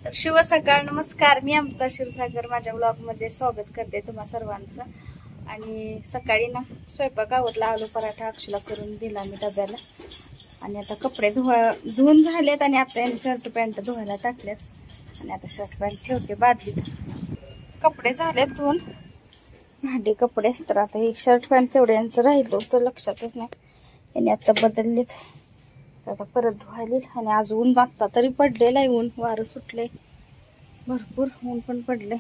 तर शुभ सकाळ, नमस्कार. मी अमृता क्षीरसागर माझ्या ब्लॉग मध्ये स्वागत करते तुम्हा सर्वांचं. आणि सकाळी ना स्वयंपाक आवरला, आलू पराठा अक्षुला करून दिला मी डब्याला. आणि आता कपडे धुवून झालेत आणि आता शर्ट पॅन्ट धुवायला टाकलेत आणि आता शर्ट पॅन्ट ठेवते बादलीत. कपडे झालेत धुवून, भांडी कपडे. तर आता एक शर्ट पॅन्ट तेवढ्यांचं राहिलो तर लक्षातच नाही, याने आता बदललेत. आता परत धुवायला. आणि आज ऊन आता तरी पडलेलं आहे, ऊन वारं सुटले, भरपूर ऊन पण पडले.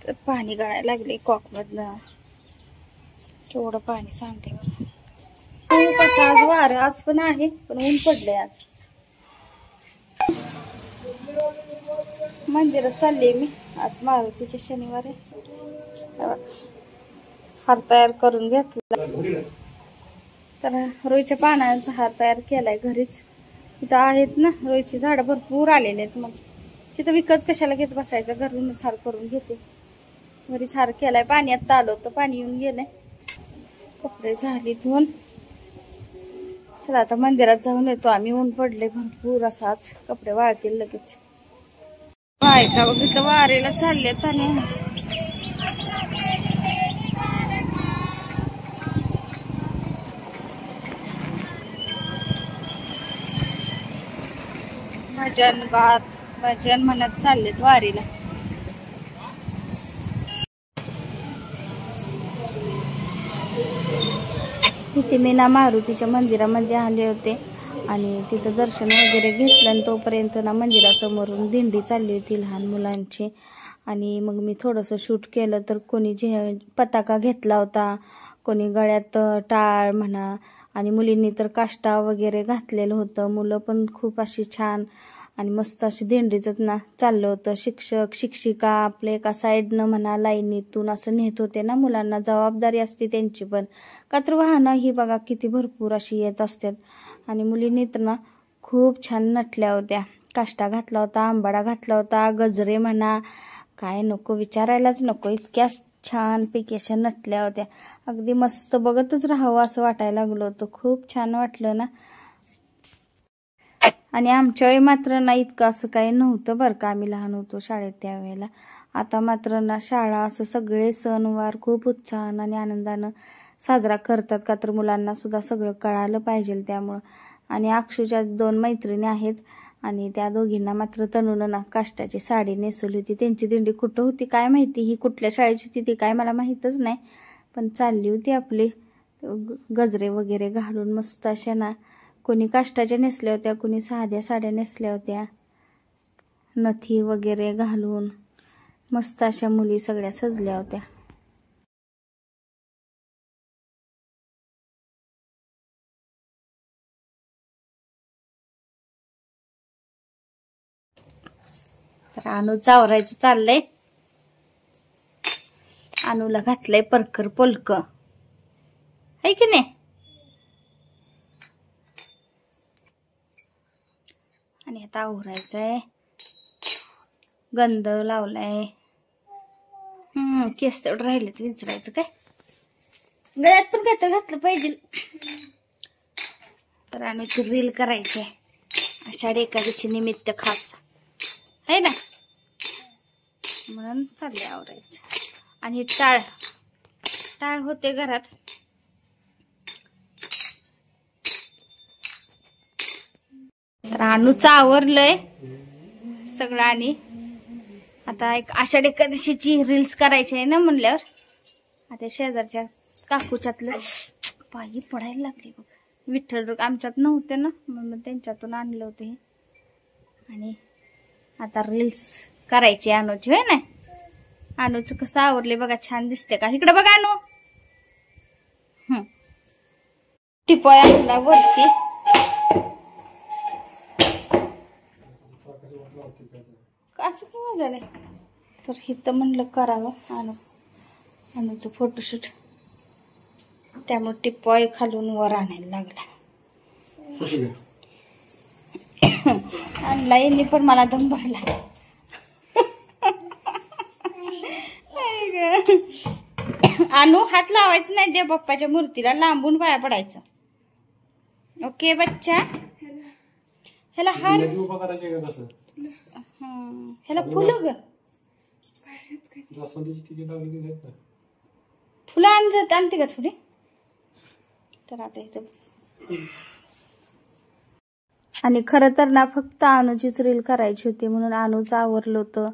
तर पाणी गळायला लागले कॉक मधनं, केवढं पाणी सांगते. कसं आज वारं आज पण आहे, पण ऊन पडलंय. आज मंदिरात चालले मी, आज मारुतीच्या शनिवार आहे. हार तयार करून घेतला, तर रोईच्या पानांचा हार तयार केलाय घरीच. इथं आहेत ना रोईची झाडं भरपूर आलेले आहेत, मग तिथं विकत कशाला घेत बसायचं, घरूनच हार करून घेते. घरीच हार केलाय. पाणी आता आलं होतं, पाणी येऊन गेलंय. कपडे झाली धुवून. चला आता मंदिरात जाऊन येतो आम्ही, ऊन पडले भरपूर असं आज, कपडे वाळतील लगेच. बायका बघ इथं वारेला चाललेत. आणि भजन म्हणत चाललेत वारीला. तिथे मी ना मारुतीच्या मंदिरामध्ये आले होते आणि तिथं दर्शन वगैरे घेतलं. आणि तोपर्यंत ना मंदिरासमोरून दिंडी चालली होती लहान मुलांची. आणि मग मी थोडंसं शूट केलं. तर कोणी पताका घेतला होता, कोणी गळ्यात टाळ म्हणा, आणि मुलींनी तर काष्टा वगैरे घातलेलं होतं. मुलं पण खूप अशी छान आणि मस्त अशी दिंडीच ना चाललं होतं. शिक्षक शिक्षिका आपले एका साईडनं म्हणा लाईनीतून असं नेत होते ना मुलांना. जबाबदारी असते त्यांची पण, का तर वाहनं ही बघा किती भरपूर अशी येत असतात. आणि मुलींनी तर ना खूप छान नटल्या होत्या. काष्टा घातला होता, आंबाडा घातला होता, गजरे म्हणा, काय नको विचारायलाच नको, इतक्या छान पैकी अशा नटल्या होत्या. अगदी मस्त बघतच राहावं असं वाटायला लागलं होतं. खूप छान वाटलं ना. आणि आमच्या वेळी मात्र ना इतकं असं काही नव्हतं बरं का, आम्ही लहान होतो शाळेत त्यावेळेला. आता मात्र ना शाळा असं सगळे सणवार खूप उत्साहानं आणि आनंदानं साजरा करतात, का तर मुलांना सुद्धा सगळं कळालं पाहिजे त्यामुळं. आणि अक्षूच्या 2 मैत्रिणी आहेत आणि त्या दोघींना मात्र तनुनं ना काष्टाची साडी नेसवली होती. त्यांची दिंडी कुठं होती काय माहिती, ही कुठल्या शाळेची होती ती काय मला माहीतच नाही, पण चालली होती आपली गजरे वगैरे घालून मस्त अशा ना. कोणी काष्टाच्या नेसल्या होत्या, कोणी साध्या साड्या नेसल्या होत्या, नथी वगैरे घालून मस्त अशा मुली सगळ्या सजल्या होत्या. तर अनु चावरायचं चाललंय. अनुला घातलंय परकर पोलक, है की नाही. आणि आता आवरायचंय, गंध लावलाय. केस तेवढं राहिलेत विचारायचं काय, गळ्यात पण काय तर घातलं पाहिजे. तर अनुची रील करायची आषाढी एकादशी निमित्त खास, है ना, म्हणून चालले आवरायचं. आणि टाळ होते घरात. तर अनुचं आवरलंय सगळं. आणि आता एक आषाढी एकादशीची रील्स करायची आहे ना म्हणल्यावर, आता शेजारच्या काकूच्यातलं पायी पडायला लागले बघ. विठ्ठल आमच्यात नव्हते ना, मग त्यांच्यातून आणलं होतं हे. आणि आता रील्स करायची अनुची, होय ना. अनुचं कसं आवरले बघा, छान दिसते का. इकडे बघा अनु, टिपोया आणला वरती. असं केव्हा झालंय. तर इथं म्हणलं करावं अनुचं फोटोशूट, त्यामुळे टिपॉय खालून वर आणायला लागला. आणला यांनी पण मला दम भरला. आणू हात लावायचं नाही देव बाप्पाच्या मूर्तीला, लांबून पाया पडायचं. ओके बच्चा. ह्याला हार उभा करायचे का कसं? ह्याला फुलं ग जास्वंदीची तिची लावली की जात ना. फुलं आणते का थोडी? तर आता इथं आणि खरं तर ना फक्त अनुचीच रील करायची होती म्हणून अनुच आवरलं होतं.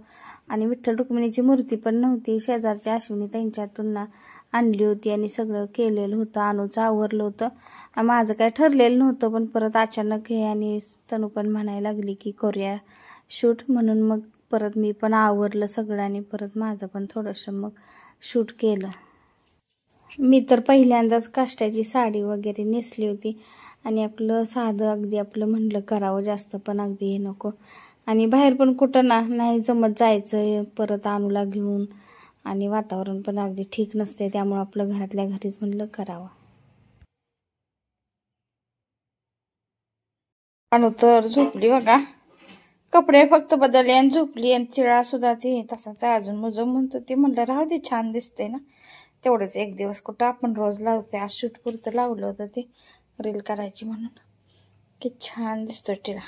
आणि विठ्ठल रुक्मिणीची मूर्ती पण नव्हती, शेजारच्या अश्विनी त्यांच्यातून ना आणली होती आणि सगळं केलेलं होतं. अनुचं आवरलं होतं. माझं काय ठरलेलं नव्हतं, पण परत अचानक हे आणि तनू पण म्हणायला लागली की करूया शूट, म्हणून मग परत मी पण आवरलं सगळं आणि परत माझं पण थोडंसं मग शूट केलं. मी तर पहिल्यांदाच काष्टाची साडी वगैरे नेसली होती आणि आपलं साधं अगदी आपलं म्हणलं करावं, जास्त पण अगदी हे नको. आणि बाहेर पण कुठं नाही जमत जायचं परत अनुला घेऊन, आणि वातावरण पण अगदी ठीक नसते, त्यामुळे आपलं घरातल्या घरीच म्हणलं करावं. अनु तर झोपली बघा, कपडे फक्त बदलले आणि झोपली. आणि चिळा सुद्धा ती तसाच अजून मुजं म्हणतो ती, म्हणलं राहू दे छान दिसते ना, तेवढंच एक दिवस कुठं आपण रोज लावते. आज शूट पुरतं लावलं होतं ते रील करायची म्हणून, की छान दिसतोय टिळा.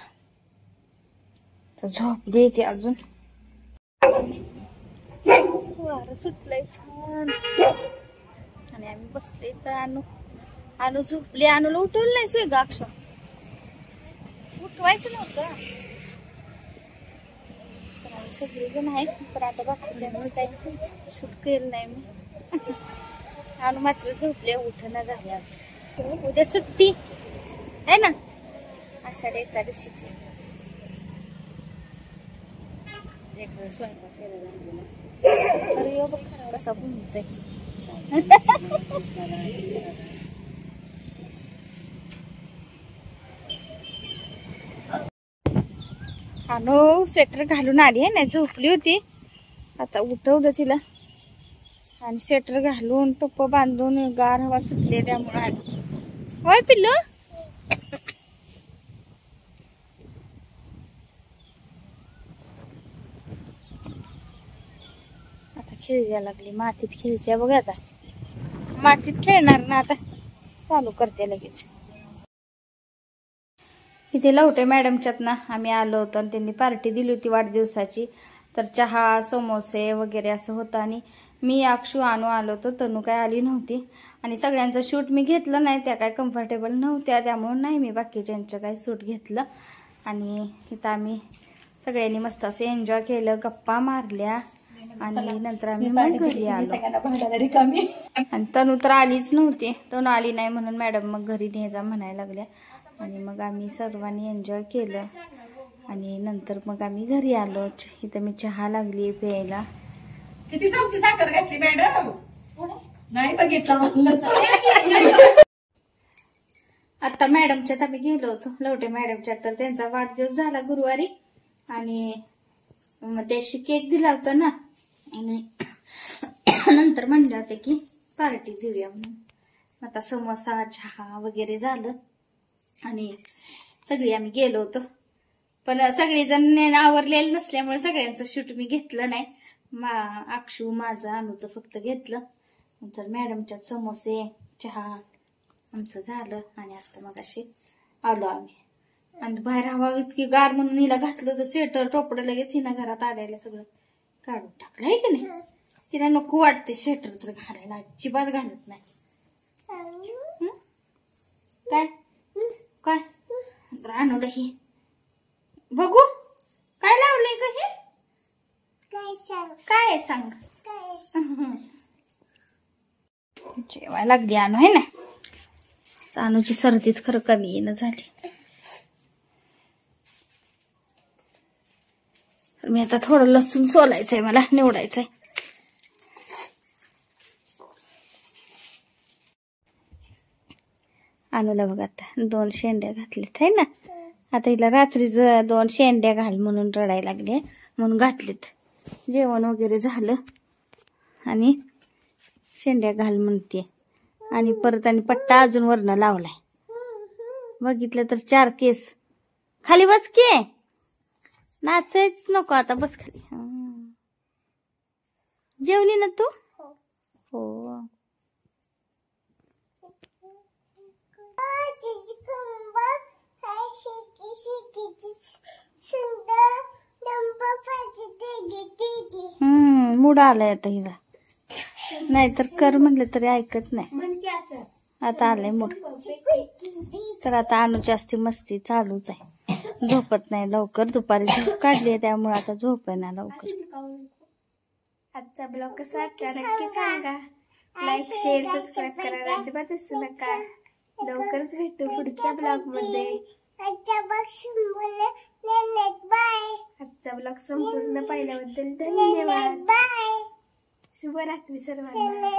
तर झोपली ती अजून, वारं सुटलंय छान आणि आम्ही बसलोय. तर अनु झोपली. अनुला उठवलं नाही सोय ग अक्षर, उठवायचं नव्हतं. सगळेजण आहेत, पण आता बाकीच्या काही शूट केलं नाही मी. अनु मात्र झोपले, उठणं झाले. अजून उद्या सुट्टी आहे ना, आषाढी एकादशीची. स्वयंपाक केला कसा भुंजतोय. अनु स्वेटर घालून आली आहे ना, झोपली होती. आता उठवलं तिला आणि स्वेटर घालून टोप बांधून गार हवा सुटली त्यामुळे आली. होय पिल्लू, आता खेळायला लागली, मातीत खेळते बघा. आता मातीत खेळणार ना, आता चालू करते लगेच. इथे लवटे मॅडमच्यात ना आम्ही आलो होतो आणि त्यांनी पार्टी दिली होती वाढदिवसाची. तर चहा समोसे वगैरे असं होतं आणि मी अक्षू अनु आलो होतो, तनू काय आली नव्हती. आणि सगळ्यांचं शूट मी घेतलं नाही, त्या काय कम्फर्टेबल नव्हत्या, त्यामुळे नाही मी बाकीच्यांचं काय शूट घेतलं. आणि इथं आम्ही सगळ्यांनी मस्त असं एन्जॉय केलं, गप्पा मारल्या आणि नंतर आम्ही मग घरी आलो. आणि तनू तर आलीच नव्हती, तनू आली नाही म्हणून मॅडम मग घरी ने जा म्हणायला लागल्या. आणि मग आम्ही सर्वांनी एन्जॉय केलं आणि नंतर मग आम्ही घरी आलो. इथं मी चहा लागली प्यायला. किती चमची साखर घातली मॅडम? नाही बघितलं. आता मॅडमच्यात आम्ही गेलो होतो, लवटे मॅडमच्यात. तर त्यांचा वाढदिवस झाला गुरुवारी आणि मग त्याशी केक दिला होता ना, आणि नंतर म्हणले होते की पार्टी देऊया म्हणून. आता समोसा चहा वगैरे झालं आणि सगळी आम्ही गेलो होतो. पण सगळेजण आवरलेलं नसल्यामुळे सगळ्यांचं शूट मी घेतलं नाही. अक्षू माझं अनुचं फक्त घेतलं. नंतर मॅडमच्यात समोसे चहा आमचं झालं आणि आता मग असे आलो आम्ही. आणि बाहेर हवा इतकी गार म्हणून हिला घातलं होतं स्वेटर टोपडं, लगेच हिनं घरात आलेलं सगळं काढून टाकलं आहे की नाही. तिला नको वाटते स्वेटर तर घालायला, अजिबात घालत नाही. काय काय आणलं हे बघू, काय लावलंय का हे, काय सांग. जेवायला लागली अनु आहे ना. अनुची सर्दीच खरं कमी येणं झाली. तर मी आता थोडं लसूण सोलायचंय, मला निवडायचंय. अनुला बघ आता 2 शेंड्या घातल्यात आहे ना. आता हिला रात्रीच 2 शेंड्या घाल म्हणून रडायला लागले म्हणून घातलेत. जेवण वगैरे झालं आणि शेंड्या घाल म्हणते आणि परत आणि पट्टा अजून वरनं लावलाय. बघितलं तर 4 केस. खाली बस की, नाचायच नको आता, बस खाली. जेवली ना तू? हो. मूड आलाय आता हिला, नाहीतर कर म्हटलं तरी ऐकत नाही. आता आलंय मूड. तर आता आणू जास्ती मस्ती चालूच आहे, झोपत नाही लवकर. दुपारी झोप काढली आहे त्यामुळे आता झोप आहे ना लवकर. आजचा ब्लॉग कसा वाटला नक्की सांगा. लाईक शेअर सबस्क्राईब करायला अजिबात विसरू नका. लवकरच भेटू पुढच्या ब्लॉग मध्ये. आजचा ब्लॉग संपूर्ण पाहिल्याबद्दल धन्यवाद. शुभरात्री सर्वांना.